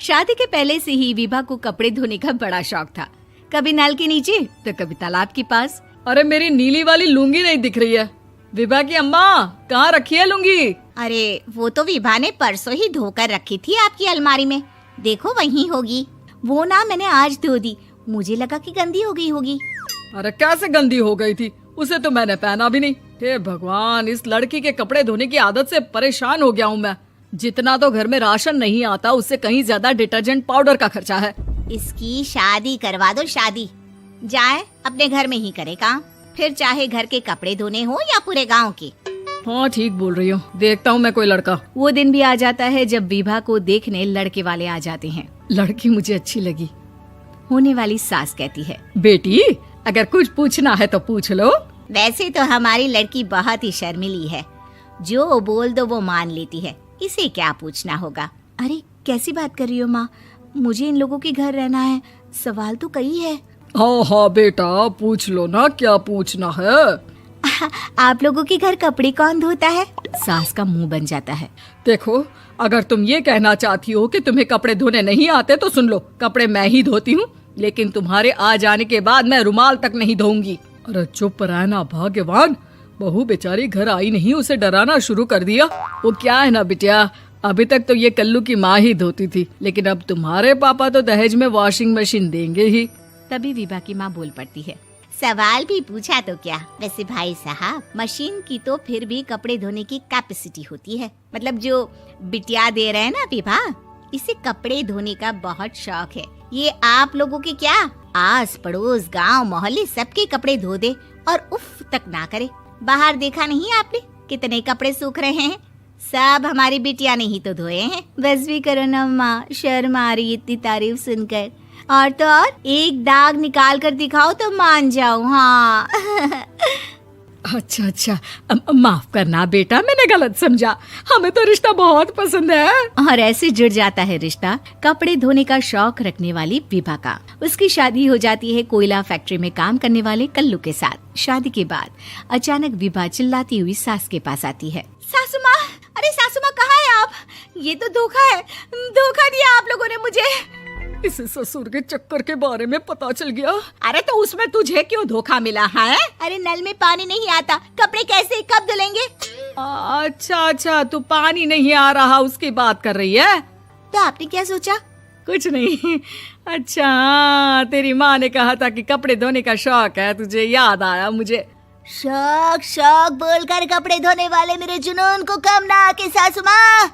शादी के पहले से ही विभा को कपड़े धोने का बड़ा शौक था। कभी नल के नीचे तो कभी तालाब के पास। अरे मेरी नीली वाली लुंगी नहीं दिख रही है। विभा की अम्मा, कहाँ रखी है लुंगी? अरे वो तो विभा ने परसों ही धोकर रखी थी आपकी अलमारी में, देखो वहीं होगी। वो ना मैंने आज धो दी, मुझे लगा कि गंदी हो गई होगी। अरे कैसे गंदी हो गई थी? उसे तो मैंने पहना भी नहीं। हे भगवान, इस लड़की के कपड़े धोने की आदत से परेशान हो गया हूँ मैं। जितना तो घर में राशन नहीं आता, उससे कहीं ज्यादा डिटर्जेंट पाउडर का खर्चा है। इसकी शादी करवा दो, शादी। जाए अपने घर में ही करे काम, फिर चाहे घर के कपड़े धोने हो या पूरे गांव के। हाँ ठीक बोल रही हो, देखता हूँ मैं कोई लड़का। वो दिन भी आ जाता है जब विभा को देखने लड़के वाले आ जाते हैं। लड़की मुझे अच्छी लगी। होने वाली सास कहती है, बेटी अगर कुछ पूछना है तो पूछ लो। वैसे तो हमारी लड़की बहुत ही शर्मीली है, जो बोल दो वो मान लेती है, इसे क्या पूछना होगा। अरे कैसी बात कर रही हो माँ, मुझे इन लोगों के घर रहना है, सवाल तो कई है। हाँ हाँ बेटा, पूछ लो ना, क्या पूछना है। आप लोगों के घर कपड़े कौन धोता है? सास का मुंह बन जाता है। देखो, अगर तुम ये कहना चाहती हो कि तुम्हें कपड़े धोने नहीं आते तो सुन लो, कपड़े मैं ही धोती हूँ, लेकिन तुम्हारे आ जाने के बाद मैं रुमाल तक नहीं धोऊंगी। अरे चुप रहना भाग्यवान, बहू बेचारी घर आई नहीं, उसे डराना शुरू कर दिया। वो क्या है ना बिटिया, अभी तक तो ये कल्लू की माँ ही धोती थी, लेकिन अब तुम्हारे पापा तो दहेज में वॉशिंग मशीन देंगे ही। तभी विभा की माँ बोल पड़ती है, सवाल भी पूछा तो क्या। वैसे भाई साहब, मशीन की तो फिर भी कपड़े धोने की कैपेसिटी होती है। मतलब जो बिटिया दे रहे हैं ना विभा, इसे कपड़े धोने का बहुत शौक है। ये आप लोगों के क्या, आस पड़ोस गांव मोहल्ले सबके कपड़े धो दे और उफ तक ना करे। बाहर देखा नहीं आपने कितने कपड़े सूख रहे हैं? सब हमारी बिटिया ने ही तो धोए हैं। बस भी करो ना माँ, शर्म आ रही इतनी तारीफ सुनकर। और तो और एक दाग निकाल कर दिखाओ तो मान जाऊं। हाँ अच्छा, माफ करना बेटा, मैंने गलत समझा। हमें तो रिश्ता बहुत पसंद है। और ऐसे जुड़ जाता है रिश्ता कपड़े धोने का शौक रखने वाली विभा का। उसकी शादी हो जाती है कोयला फैक्ट्री में काम करने वाले कल्लू के साथ। शादी के बाद अचानक विभा चिल्लाती हुई सास के पास आती है। सासू माँ, अरे सासू माँ कहाँ है आप? ये तो धोखा है, धोखा दिया आप लोगों ने मुझे। इसे ससुर के चक्कर के बारे में पता चल गया। अरे तो उसमें तुझे क्यों धोखा मिला है? अरे नल में पानी नहीं आता, कपड़े कैसे कब धुलेंगे? अच्छा, तू पानी नहीं आ रहा उसकी बात कर रही है। तो आपने क्या सोचा? कुछ नहीं। अच्छा, तेरी माँ ने कहा था कि कपड़े धोने का शौक है तुझे, याद आया मुझे। शौक बोलकर कपड़े धोने वाले मेरे जुनून को कम ना आके सासू माँ,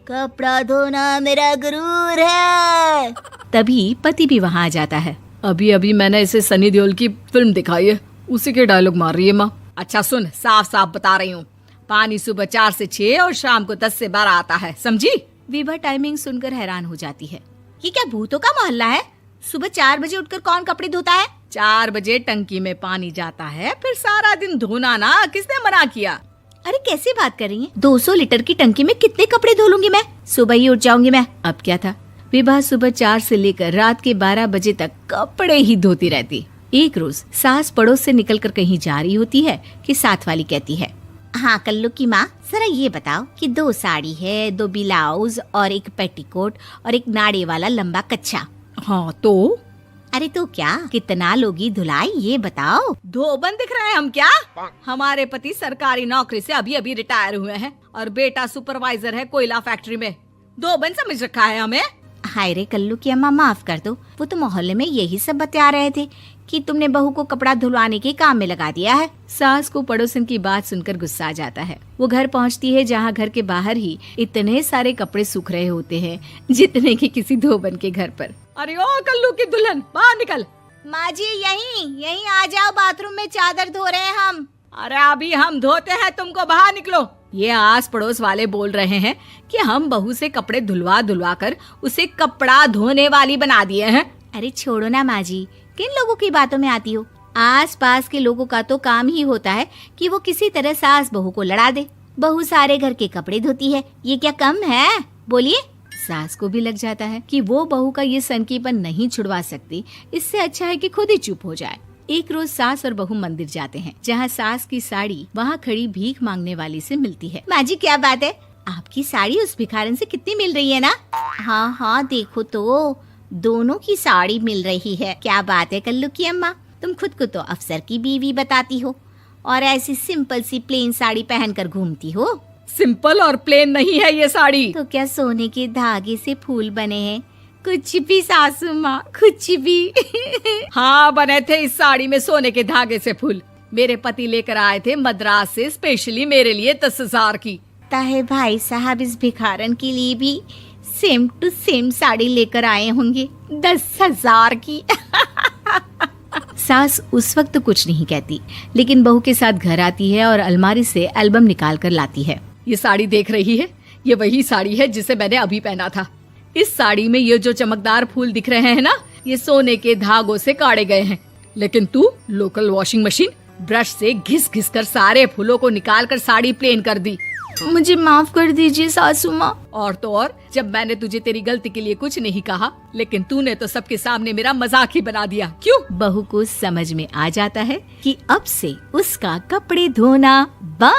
कपड़ा धोना मेरा गुरूर है। तभी पति भी वहाँ आ जाता है। अभी मैंने इसे सनी देओल की फिल्म दिखाई है, उसी के डायलॉग मार रही है माँ। अच्छा सुन, साफ साफ बता रही हूँ, पानी सुबह 4 से 6 और शाम को 10 से 12 आता है, समझी? विभा टाइमिंग सुनकर हैरान हो जाती है। ये क्या भूतों का मोहल्ला है? सुबह 4 बजे उठकर कौन कपड़े धोता है? 4 बजे टंकी में पानी जाता है, फिर सारा दिन धोना ना, किसने मना किया? अरे कैसी बात कर रही हैं? 200 लीटर की टंकी में कितने कपड़े धो लूंगी मैं? सुबह ही उठ जाऊंगी मैं। अब क्या था, विभा सुबह 4 से लेकर रात के 12 बजे तक कपड़े ही धोती रहती। एक रोज सास पड़ोस से निकलकर कहीं जा रही होती है कि साथ वाली कहती है, हाँ कल्लू की माँ, जरा ये बताओ कि 2 साड़ी है, 2 ब्लाउज और एक पेटीकोट और एक नाड़े वाला लंबा कच्छा। हाँ तो? अरे तो क्या, कितना लोगी धुलाई ये बताओ। धोबन दिख रहे हैं हम क्या? हमारे पति सरकारी नौकरी से अभी रिटायर हुए हैं और बेटा सुपरवाइजर है कोयला फैक्ट्री में। धोबन समझ रखा है हमें? हाय रे कल्लू की अम्मा, माफ कर दो, वो तो मोहल्ले में यही सब बता रहे थे कि तुमने बहू को कपड़ा धुलवाने के काम में लगा दिया है। सास को पड़ोसन की बात सुनकर गुस्सा आ जाता है। वो घर पहुंचती है जहां घर के बाहर ही इतने सारे कपड़े सूख रहे होते हैं जितने कि किसी धोबन के घर पर। अरे ओ कल्लू की दुल्हन, बाहर निकल। माँ जी यहीं आ जाओ, बाथरूम में चादर धो रहे हैं हम। अरे अभी हम धोते हैं, तुमको बाहर निकलो। ये आस पड़ोस वाले बोल रहे हैं कि हम बहू से कपड़े धुलवा कर उसे कपड़ा धोने वाली बना दिए हैं। अरे छोड़ो ना माँ जी, किन लोगों की बातों में आती हो? आस पास के लोगों का तो काम ही होता है कि वो किसी तरह सास बहू को लड़ा दे। बहू सारे घर के कपड़े धोती है, ये क्या कम है? बोलिए। सास को भी लग जाता है कि वो बहू का ये सनकीपन नहीं छुड़वा सकती, इससे अच्छा है कि खुद ही चुप हो जाए। एक रोज सास और बहू मंदिर जाते हैं, जहाँ सास की साड़ी वहाँ खड़ी भीख मांगने वाली से मिलती है। माँ जी क्या बात है, आपकी साड़ी उस भिखारन से कितनी मिल रही है ना? हाँ हाँ देखो तो, दोनों की साड़ी मिल रही है। क्या बात है कल्लू की अम्मा, तुम खुद को तो अफसर की बीवी बताती हो और ऐसी सिंपल सी प्लेन साड़ी पहनकर घूमती हो। सिंपल और प्लेन नहीं है ये साड़ी। तो क्या सोने के धागे से फूल बने हैं? कुछ भी सासू माँ, कुछ भी। हाँ बने थे इस साड़ी में सोने के धागे से फूल। मेरे पति लेकर आए थे मद्रास से स्पेशली मेरे लिए 10,000 की। ताहे भाई साहब इस भिखारन के लिए भी सेम टू सेम साड़ी लेकर आए होंगे 10,000 की। सास उस वक्त तो कुछ नहीं कहती, लेकिन बहू के साथ घर आती है और अलमारी से एल्बम निकाल कर लाती है। ये साड़ी देख रही है, ये वही साड़ी है जिसे मैंने अभी पहना था। इस साड़ी में ये जो चमकदार फूल दिख रहे हैं ना, ये सोने के धागों से काढ़े गए हैं। लेकिन तू लोकल वॉशिंग मशीन ब्रश से घिस घिस कर सारे फूलों को निकाल कर साड़ी प्लेन कर दी। मुझे माफ कर दीजिए सासू माँ। और तो और, जब मैंने तुझे तेरी गलती के लिए कुछ नहीं कहा, लेकिन तूने तो सबके सामने मेरा मजाक ही बना दिया। क्यों? बहू को समझ में आ जाता है कि अब से उसका कपड़े धोना बंद।